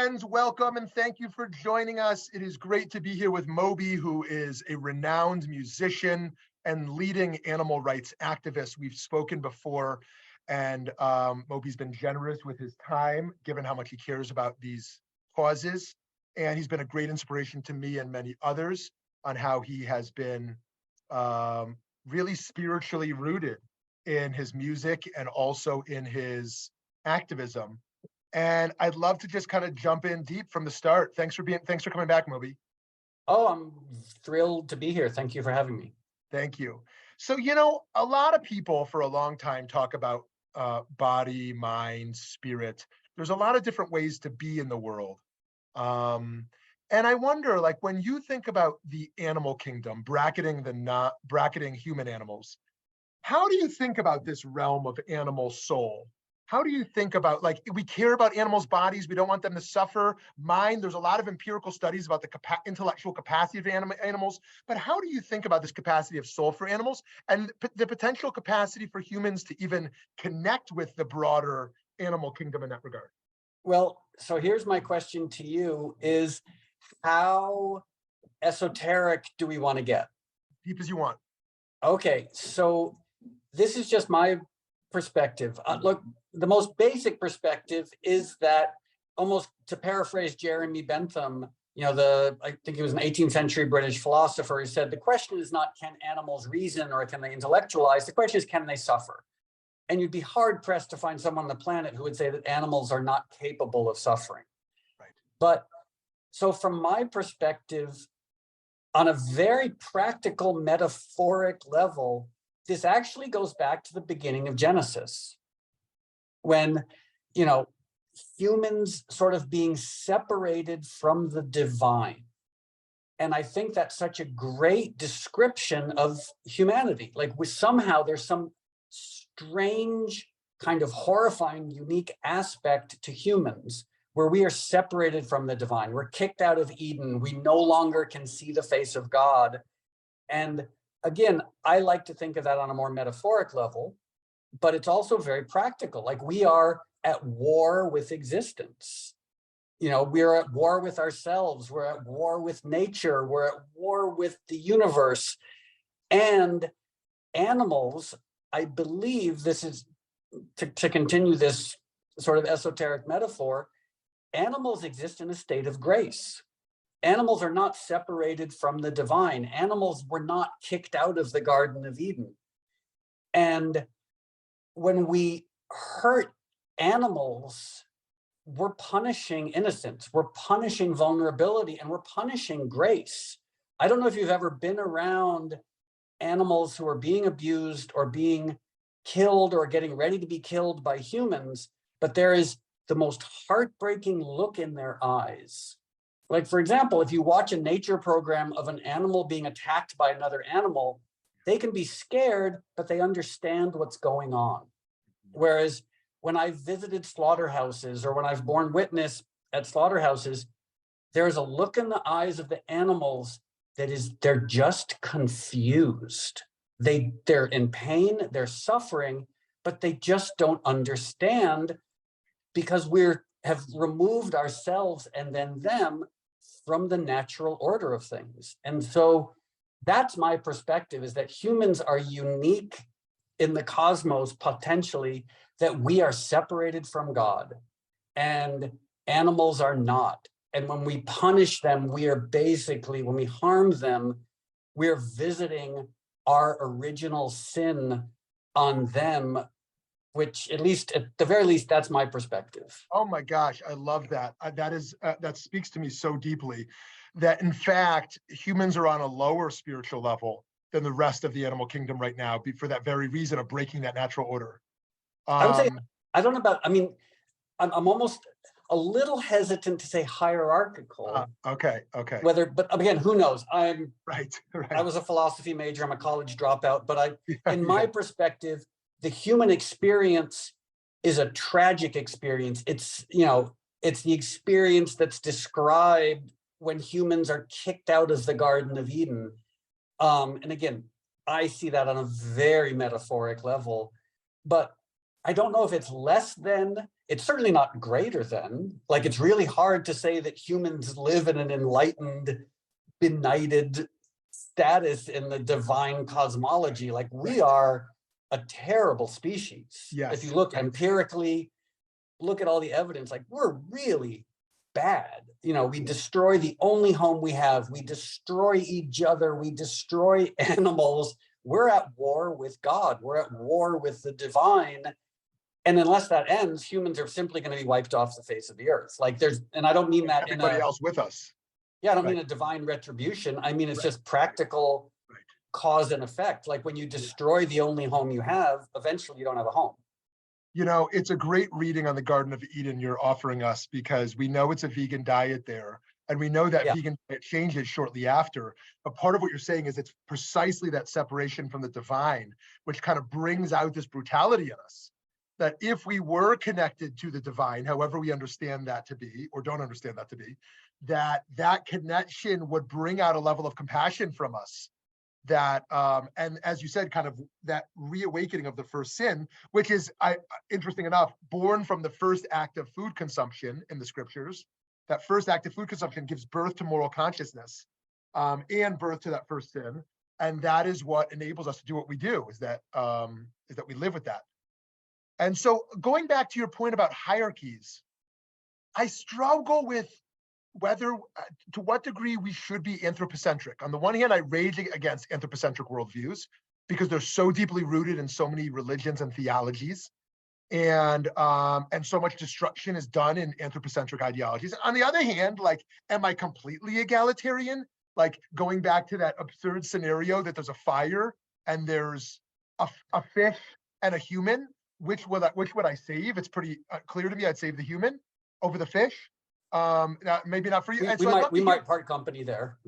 Friends, welcome and thank you for joining us. It is great to be here with Moby, who is a renowned musician and leading animal rights activist. We've spoken before, and Moby's been generous with his time, given how much he cares about these causes. And he's been a great inspiration to me and many others on how he has been really spiritually rooted in his music and also in his activism. And I'd love to just kind of jump in deep from the start. Thanks for coming back, Moby. Oh, I'm thrilled to be here. Thank you for having me. Thank you. So, a lot of people for a long time talk about body, mind, spirit. There's a lot of different ways to be in the world. And I wonder, like, when you think about the animal kingdom, bracketing human animals, how do you think about this realm of animal soul? How do you think about, like, we care about animals' bodies, we don't want them to suffer. Mind, there's a lot of empirical studies about the intellectual capacity of animals, but how do you think about this capacity of soul for animals and the potential capacity for humans to even connect with the broader animal kingdom in that regard? Well, so here's my question to you is, how esoteric do we want to get? Deep as you want. Okay, so this is just my perspective. Look, the most basic perspective is that, almost to paraphrase Jeremy Bentham, I think he was an 18th century British philosopher, who said, the question is not, can animals reason or can they intellectualize? The question is, can they suffer? And you'd be hard pressed to find someone on the planet who would say that animals are not capable of suffering. Right. But so from my perspective, on a very practical, metaphoric level, this actually goes back to the beginning of Genesis, when, humans sort of being separated from the divine. And I think that's such a great description of humanity. Like, somehow there's some strange, kind of horrifying, unique aspect to humans where we are separated from the divine. We're kicked out of Eden. We no longer can see the face of God. And again, I like to think of that on a more metaphoric level, but it's also very practical. Like, we are at war with existence. We're at war with ourselves. We're at war with nature. We're at war with the universe. And animals, I believe this is, to continue this sort of esoteric metaphor, animals exist in a state of grace. Animals are not separated from the divine. Animals were not kicked out of the Garden of Eden. And when we hurt animals, we're punishing innocence, we're punishing vulnerability, and we're punishing grace. I don't know if you've ever been around animals who are being abused or being killed or getting ready to be killed by humans, but there is the most heartbreaking look in their eyes. Like, for example, if you watch a nature program of an animal being attacked by another animal, they can be scared, but they understand what's going on. Whereas when I've visited slaughterhouses or when I've borne witness at slaughterhouses, there's a look in the eyes of the animals that is, they're just confused. They're in pain, they're suffering, but they just don't understand, because have removed ourselves and then them from the natural order of things. And so that's my perspective, is that humans are unique in the cosmos potentially, that we are separated from God and animals are not. And when we punish them, when we harm them, we're visiting our original sin on them, which, at the very least, that's my perspective. Oh my gosh, I love that. That speaks to me so deeply, that in fact, humans are on a lower spiritual level than the rest of the animal kingdom right now, for that very reason of breaking that natural order. I would say, I'm almost a little hesitant to say hierarchical. Okay. But again, who knows? Right. I was a philosophy major. I'm a college dropout, but in my perspective, the human experience is a tragic experience. It's the experience that's described when humans are kicked out of the Garden of Eden. And again, I see that on a very metaphoric level. But I don't know if it's less than, it's certainly not greater than. Like, it's really hard to say that humans live in an enlightened, benighted status in the divine cosmology. Like, we are a terrible species. Yes. If you look empirically, look at all the evidence, like, we're really bad. You know, we destroy the only home we have. We destroy each other. We destroy animals. We're at war with God. We're at war with the divine. And unless that ends, humans are simply going to be wiped off the face of the earth. Like, there's, and I don't mean that everybody else with us. Yeah, I don't mean a divine retribution. I mean, it's just practical cause and effect. Like, when you destroy the only home you have, eventually you don't have a home. You know, it's a great reading on the Garden of Eden you're offering us, because we know it's a vegan diet there. And we know that vegan diet changes shortly after. But part of what you're saying is it's precisely that separation from the divine, which kind of brings out this brutality in us. That if we were connected to the divine, however we understand that to be, or don't understand that to be, that connection would bring out a level of compassion from us. That, and as you said, kind of that reawakening of the first sin, which is, interesting enough, born from the first act of food consumption in the scriptures. That first act of food consumption gives birth to moral consciousness, and birth to that first sin. And that is what enables us to do what we do, is that we live with that. And so going back to your point about hierarchies, I struggle with whether, to what degree we should be anthropocentric. On the one hand, I rage against anthropocentric worldviews because they're so deeply rooted in so many religions and theologies, and so much destruction is done in anthropocentric ideologies. On the other hand, like, am I completely egalitarian? Like, going back to that absurd scenario that there's a fire and there's a fish and a human, which would I save? It's pretty clear to me I'd save the human over the fish. Maybe not for you. We might part company there.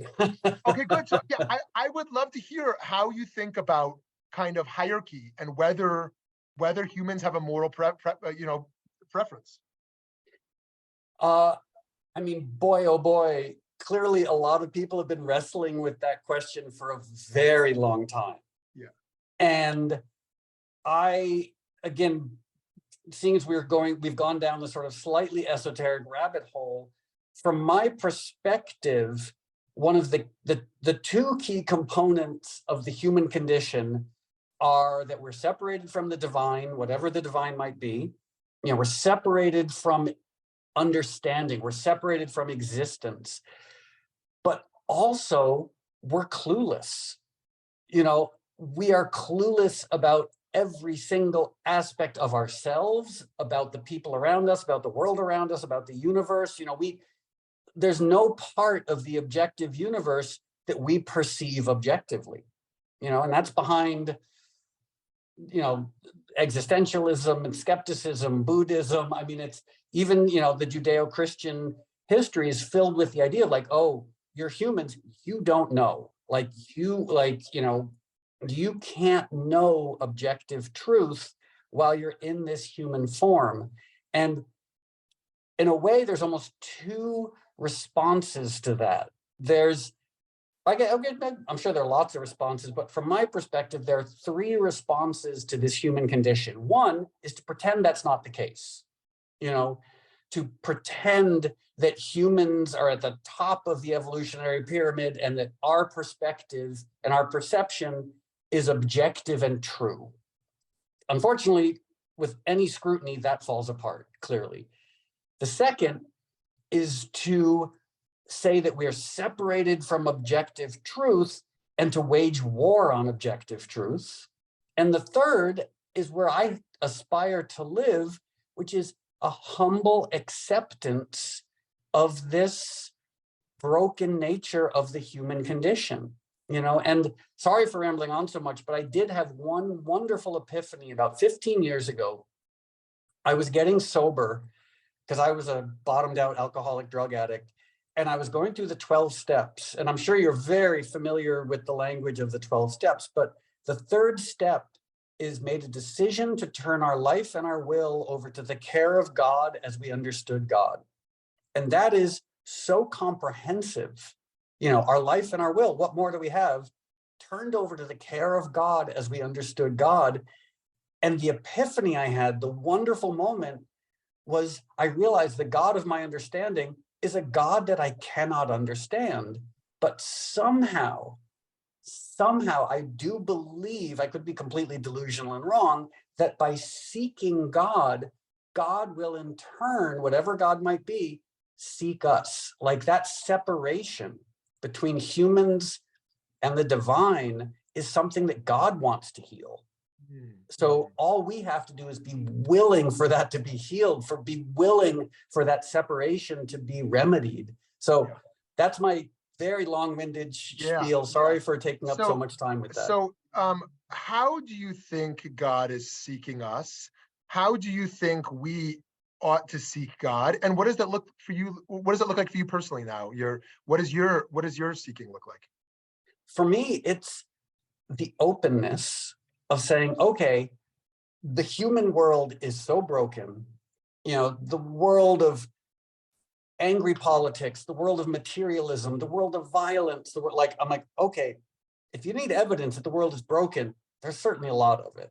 Okay, good. So yeah, I would love to hear how you think about kind of hierarchy and whether humans have a moral preference. I mean, boy, oh boy, clearly a lot of people have been wrestling with that question for a very long time. Yeah. And again, seeing as we've gone down the sort of slightly esoteric rabbit hole, from my perspective, one of the two key components of the human condition are that we're separated from the divine, whatever the divine might be. You know, we're separated from understanding, we're separated from existence, but also we're clueless. You know, we are clueless about every single aspect of ourselves, about the people around us, about the world around us, about the universe. You know, there's no part of the objective universe that we perceive objectively, you know, and that's behind, you know, existentialism and skepticism, Buddhism. I mean, it's even, you know, the Judeo-Christian history is filled with the idea of like, oh, you're humans, you don't know. You can't know objective truth while you're in this human form. And in a way, there's almost two responses to that. I'm sure there are lots of responses, but from my perspective, there are three responses to this human condition. One is to pretend that's not the case, you know, to pretend that humans are at the top of the evolutionary pyramid and that our perspective and our perception is objective and true. Unfortunately, with any scrutiny, that falls apart, clearly. The second is to say that we are separated from objective truth and to wage war on objective truth. And the third is where I aspire to live, which is a humble acceptance of this broken nature of the human condition. You know, and sorry for rambling on so much, but I did have one wonderful epiphany about 15 years ago. I was getting sober because I was a bottomed out alcoholic drug addict. And I was going through the 12 steps. And I'm sure you're very familiar with the language of the 12 steps. But the third step is made a decision to turn our life and our will over to the care of God as we understood God. And that is so comprehensive. You know, our life and our will, what more do we have? Turned over to the care of God as we understood God. And the epiphany I had, the wonderful moment, was I realized the God of my understanding is a God that I cannot understand. But somehow I do believe, I could be completely delusional and wrong, that by seeking God, God will in turn, whatever God might be, seek us. Like that separation between humans and the divine is something that God wants to heal. So all we have to do is be willing for that to be healed, be willing for that separation to be remedied. So that's my very long-winded spiel. Sorry for taking up so much time with that. So how do you think God is seeking us? How do you think we ought to seek God? And what does that look for you? What does it look like for you personally now? What does your seeking look like? For me, it's the openness of saying, okay, the human world is so broken, the world of angry politics, the world of materialism, the world of violence, I'm like, okay, if you need evidence that the world is broken, there's certainly a lot of it.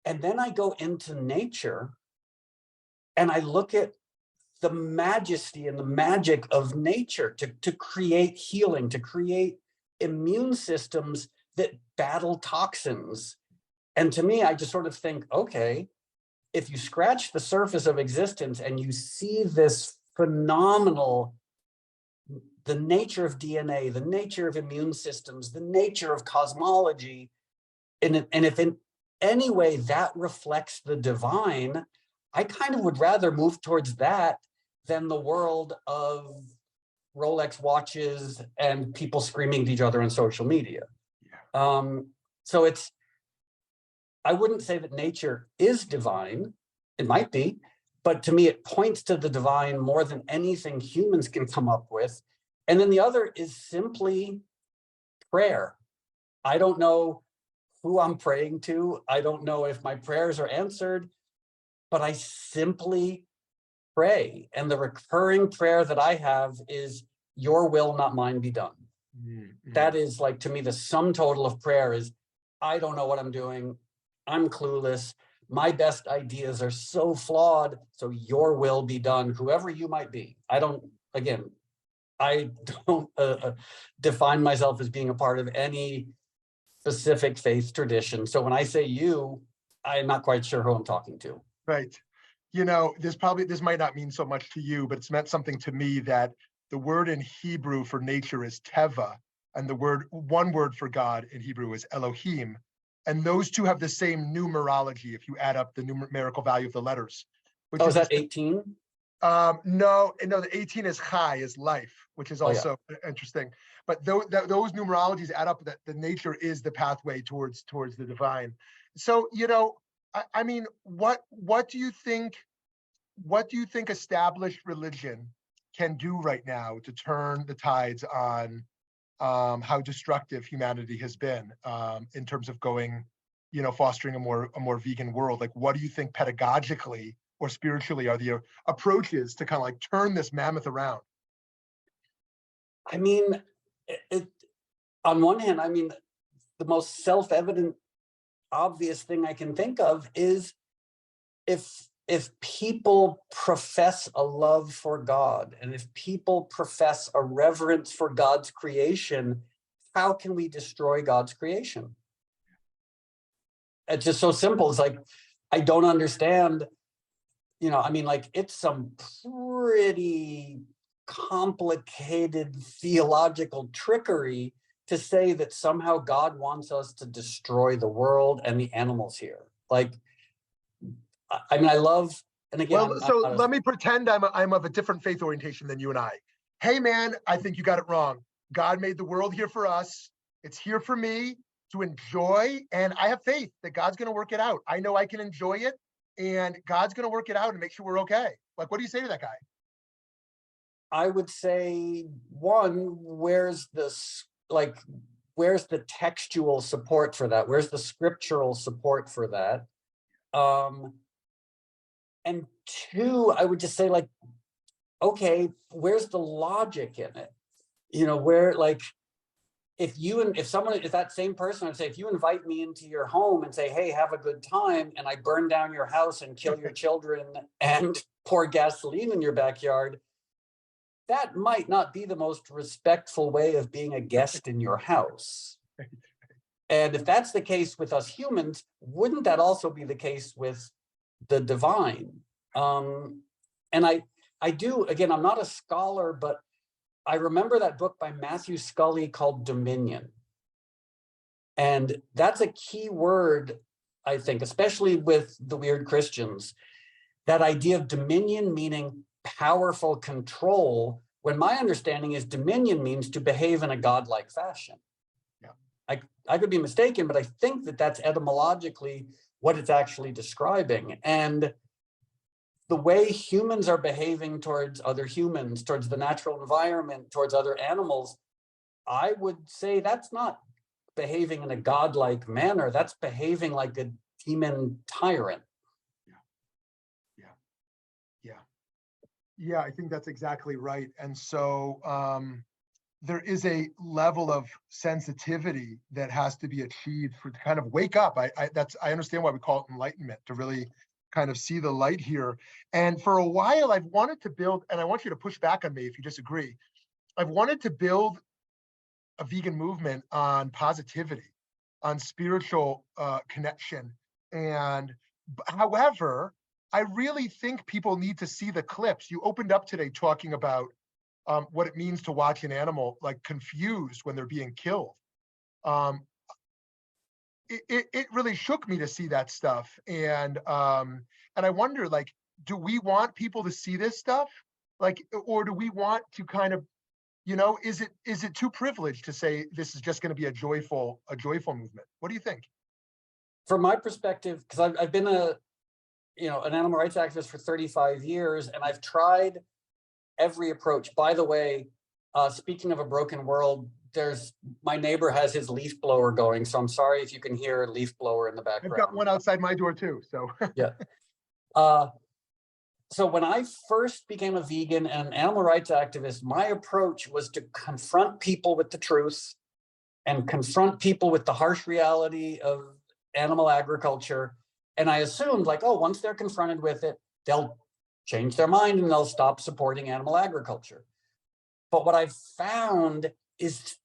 And then I go into nature and I look at the majesty and the magic of nature to create healing, to create immune systems that battle toxins. And to me, I just sort of think, okay, if you scratch the surface of existence and you see this phenomenal, the nature of DNA, the nature of immune systems, the nature of cosmology, and if in any way that reflects the divine, I kind of would rather move towards that than the world of Rolex watches and people screaming at each other on social media. So I wouldn't say that nature is divine. It might be, but to me, it points to the divine more than anything humans can come up with. And then the other is simply prayer. I don't know who I'm praying to. I don't know if my prayers are answered, but I simply pray. And the recurring prayer that I have is, your will, not mine, be done. Mm-hmm. That is, like, to me, the sum total of prayer is, I don't know what I'm doing. I'm clueless. My best ideas are so flawed. So your will be done, whoever you might be. I don't define myself as being a part of any specific faith tradition. So when I say you, I'm not quite sure who I'm talking to. Right. This might not mean so much to you, but it's meant something to me that the word in Hebrew for nature is teva, and one word for God in Hebrew is Elohim. And those two have the same numerology if you add up the numerical value of the letters. Is that 18? No, the 18 is chai, is life, which is also interesting. But those numerologies add up that the nature is the pathway towards the divine. So, I mean, what do you think established religion can do right now to turn the tides on how destructive humanity has been in terms of going, fostering a more vegan world? Like, what do you think pedagogically or spiritually are the approaches to kind of like turn this mammoth around? I mean, on one hand, the most self-evident, obvious thing I can think of is if people profess a love for God, and if people profess a reverence for God's creation, how can we destroy God's creation? It's just so simple. It's like, I don't understand, it's some pretty complicated theological trickery to say that somehow God wants us to destroy the world and the animals here. Like, I love, and again, let me pretend I'm of a different faith orientation than you and I. Hey man, I think you got it wrong. God made the world here for us. It's here for me to enjoy, and I have faith that God's going to work it out. I know I can enjoy it, and God's going to work it out and make sure we're okay. Like, what do you say to that guy? I would say, one, where's the textual support for that? Where's the scriptural support for that? And two, I would just say, like, okay, where's the logic in it? Where, like, if that same person would say, if you invite me into your home and say, hey, have a good time, and I burn down your house and kill your children and pour gasoline in your backyard, that might not be the most respectful way of being a guest in your house. And if that's the case with us humans, wouldn't that also be the case with the divine? And I do, again, I'm not a scholar, but I remember that book by Matthew Scully called Dominion. And that's a key word, I think, especially with the weird Christians, that idea of dominion meaning powerful control, when my understanding is dominion means to behave in a godlike fashion. Yeah. I could be mistaken, but I think that that's etymologically what it's actually describing. And the way humans are behaving towards other humans, towards the natural environment, towards other animals, I would say that's not behaving in a godlike manner. That's behaving like a demon tyrant. Yeah, I think that's exactly right. And so there is a level of sensitivity that has to be achieved for to kind of wake up. I understand why we call it enlightenment, to really kind of see the light here. And for a while, I've wanted to build, and I want you to push back on me if you disagree, I've wanted to build a vegan movement on positivity, on spiritual connection. And however, I really think people need to see the clips. You opened up today talking about what it means to watch an animal like confused when they're being killed. It really shook me to see that stuff. And I wonder, like, do we want people to see this stuff? Like, or do we want to kind of, is it too privileged to say this is just going to be a joyful movement? What do you think? From my perspective, because I've been an animal rights activist for 35 years, and I've tried every approach. By the way, speaking of a broken world, my neighbor has his leaf blower going, so I'm sorry if you can hear a leaf blower in the background. I've got one outside my door too, so. Yeah. So when I first became a vegan and an animal rights activist, my approach was to confront people with the truth and confront people with the harsh reality of animal agriculture. And I assumed, like, oh, once they're confronted with it, they'll change their mind and they'll stop supporting animal agriculture. But what I've found is,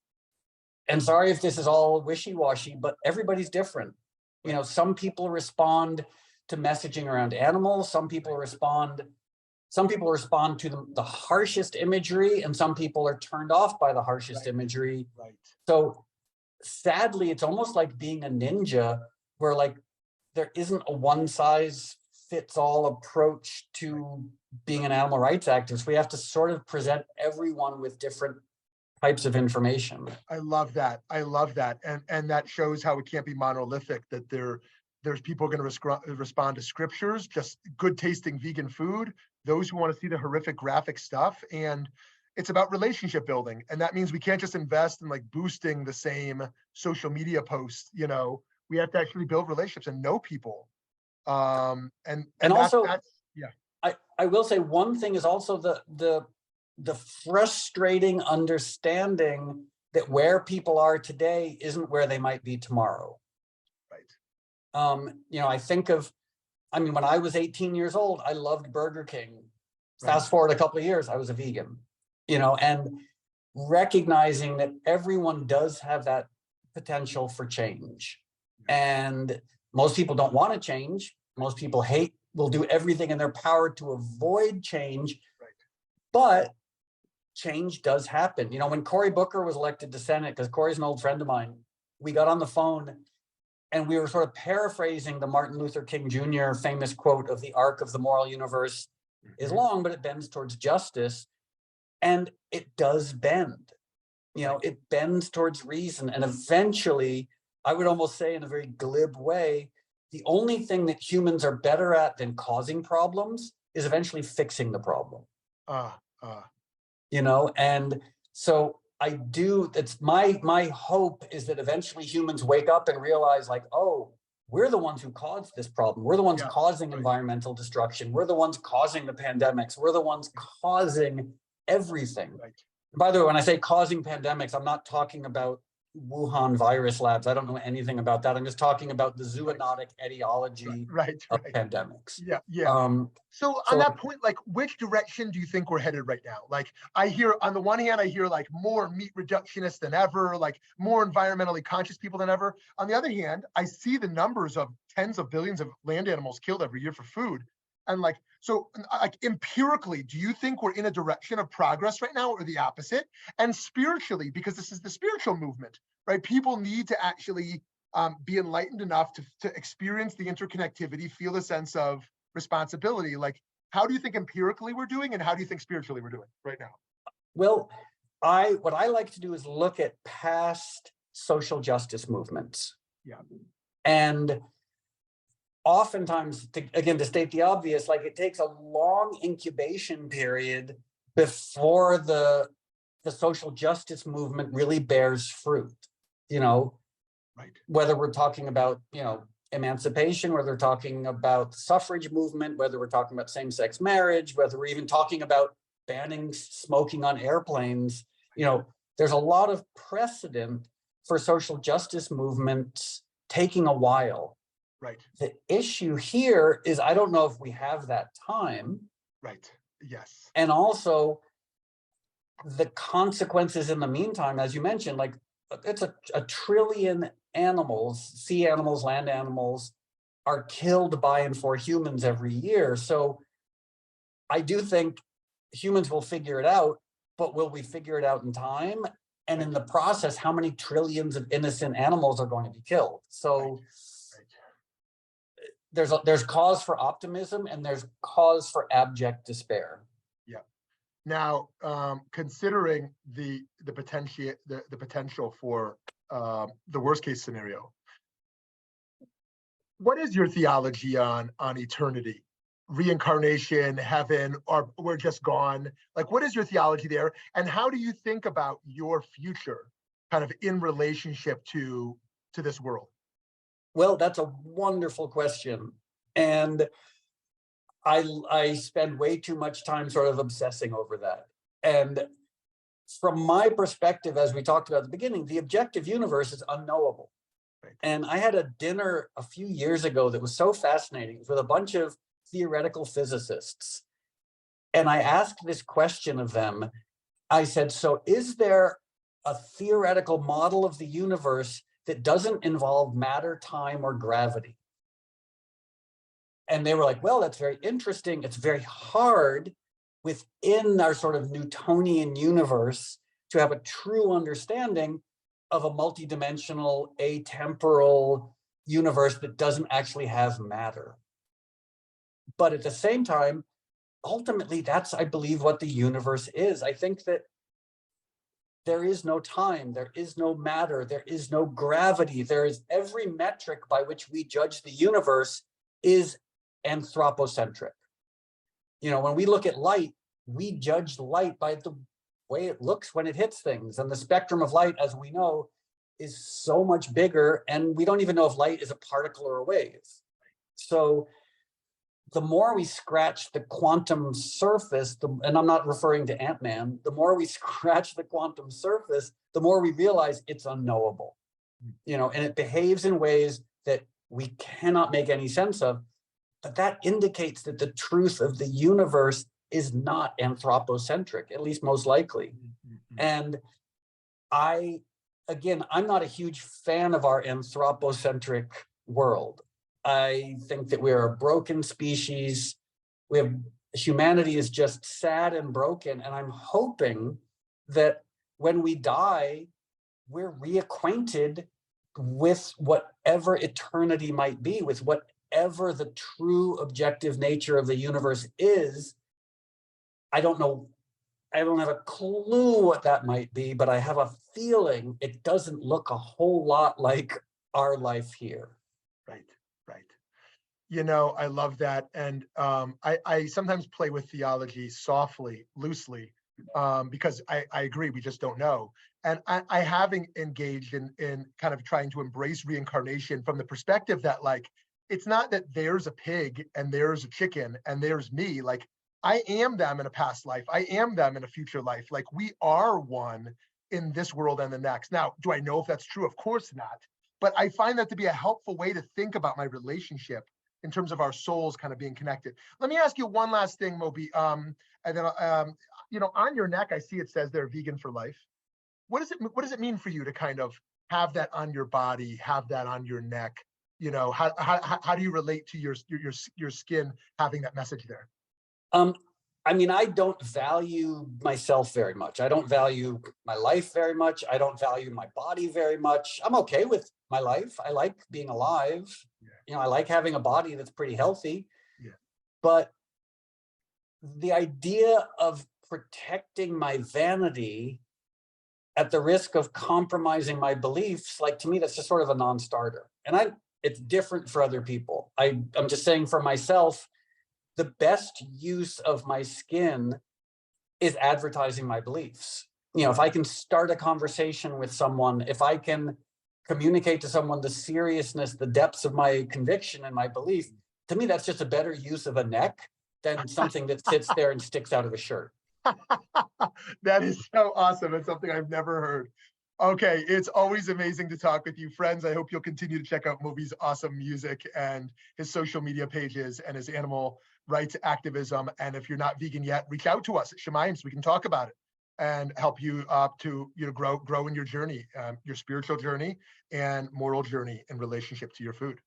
and sorry if this is all wishy-washy, but everybody's different. Some people respond to messaging around animals. Some people respond to the harshest imagery, and some people are turned off by the harshest imagery. Right. So sadly, it's almost like being a ninja, where like there isn't a one size fits all approach to being an animal rights activist. We have to sort of present everyone with different types of information. I love that. And that shows how it can't be monolithic, that there's people going to respond to scriptures, just good tasting vegan food, those who want to see the horrific graphic stuff. And it's about relationship building. And that means we can't just invest in like boosting the same social media posts. We have to actually build relationships and know people. And also, yeah. I will say one thing is also the frustrating understanding that where people are today isn't where they might be tomorrow. Right. I think of, when I was 18 years old, I loved Burger King. Fast forward a couple of years, I was a vegan, and recognizing that everyone does have that potential for change. And most people don't want to change. Most people will do everything in their power to avoid change. Right. But change does happen. When Cory Booker was elected to Senate, because Cory's an old friend of mine, we got on the phone and we were sort of paraphrasing the Martin Luther King Jr. famous quote of the arc of the moral universe is long, but it bends towards justice. And it does bend. It bends towards reason. And eventually, I would almost say in a very glib way, the only thing that humans are better at than causing problems is eventually fixing the problem. And so it's my hope is that eventually humans wake up and realize, like, oh, we're the ones who caused this problem. We're the ones causing environmental destruction. We're the ones causing the pandemics. We're the ones causing everything. Right. By the way, when I say causing pandemics, I'm not talking about Wuhan virus labs. I don't know anything about that. I'm just talking about the zoonotic etiology Right, of right. pandemics. Yeah, yeah. Um, So on so that point, like, which direction do you think we're headed right now? Like, I hear, on the one hand, I hear like more meat reductionists than ever, like more environmentally conscious people than ever. On the other hand, I see the numbers of tens of billions of land animals killed every year for food. And like, so like empirically, do you think we're in a direction of progress right now or the opposite? And spiritually, because this is the spiritual movement, right? People need to actually be enlightened enough to experience the interconnectivity, feel a sense of responsibility. Like, how do you think empirically we're doing, and how do you think spiritually we're doing right now? well, what I like to do is look at past social justice movements. Yeah. And oftentimes, again, to state the obvious, like it takes a long incubation period before the social justice movement really bears fruit. You know, Right. whether we're talking about, emancipation, whether we're talking about the suffrage movement, whether we're talking about same-sex marriage, whether we're even talking about banning smoking on airplanes, there's a lot of precedent for social justice movements taking a while. Right. The issue here is I don't know if we have that time. Right. Yes. And also the consequences in the meantime, as you mentioned, like it's a trillion animals, sea animals, land animals, are killed by and for humans every year. So I do think humans will figure it out, but will we figure it out in time? And in the process, how many trillions of innocent animals are going to be killed? So there's cause for optimism and there's cause for abject despair. Yeah. Now, considering the potential for the worst case scenario, what is your theology on eternity, reincarnation, heaven, or we're just gone? Like, what is your theology there, and how do you think about your future, kind of in relationship to this world? Well, that's a wonderful question, and I spend way too much time sort of obsessing over that. And from my perspective, as we talked about at the beginning, the objective universe is unknowable. Right. And I had a dinner a few years ago that was so fascinating with a bunch of theoretical physicists. And I asked this question of them. I said, so is there a theoretical model of the universe that doesn't involve matter, time, or gravity? And they were like, well, that's very interesting. It's very hard within our sort of Newtonian universe to have a true understanding of a multidimensional, atemporal universe that doesn't actually have matter. But at the same time, ultimately, that's, I believe, what the universe is. I think that there is no time, there is no matter, there is no gravity. There is every metric by which we judge the universe is anthropocentric. When we look at light, we judge light by the way it looks when it hits things. And the spectrum of light, as we know, is so much bigger. And we don't even know if light is a particle or a wave. So the more we scratch the quantum surface, and I'm not referring to Ant-Man, the more we scratch the quantum surface, the more we realize it's unknowable. And it behaves in ways that we cannot make any sense of. But that indicates that the truth of the universe is not anthropocentric, at least most likely. And I'm not a huge fan of our anthropocentric world. I think that we're a broken species. Humanity is just sad and broken. And I'm hoping that when we die, we're reacquainted with whatever eternity might be, with whatever the true objective nature of the universe is. I don't know. I don't have a clue what that might be, but I have a feeling it doesn't look a whole lot like our life here. Right. I love that. And I sometimes play with theology softly, loosely, because I agree, we just don't know. And I have engaged in kind of trying to embrace reincarnation from the perspective that, like, it's not that there's a pig and there's a chicken and there's me. Like, I am them in a past life. I am them in a future life. Like, we are one in this world and the next. Now, do I know if that's true? Of course not. But I find that to be a helpful way to think about my relationship in terms of our souls kind of being connected. Let me ask you one last thing, Moby. And then, on your neck, I see it says they're vegan for life. What does it mean for you to kind of have that on your body, have that on your neck? How do you relate to your skin having that message there? I don't value myself very much. I don't value my life very much. I don't value my body very much. I'm okay with my life. I like being alive. Yeah. I like having a body that's pretty healthy. Yeah. But the idea of protecting my vanity at the risk of compromising my beliefs, like, to me, that's just sort of a non-starter. And it's different for other people. I'm just saying, for myself, the best use of my skin is advertising my beliefs. If I can start a conversation with someone, if I can communicate to someone the seriousness, the depths of my conviction and my belief, to me, that's just a better use of a neck than something that sits there and sticks out of a shirt. That is so awesome. It's something I've never heard. Okay, it's always amazing to talk with you, friends. I hope you'll continue to check out Moby's awesome music and his social media pages and his animal rights activism. And if you're not vegan yet, reach out to us at Shamayim so we can talk about it and help you to grow in your journey, your spiritual journey and moral journey in relationship to your food.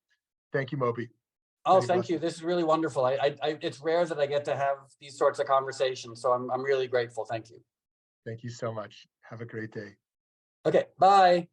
Thank you, Moby. Oh, thank you. This is really wonderful. It's rare that I get to have these sorts of conversations, so I'm really grateful. Thank you. Thank you so much. Have a great day. Okay, bye.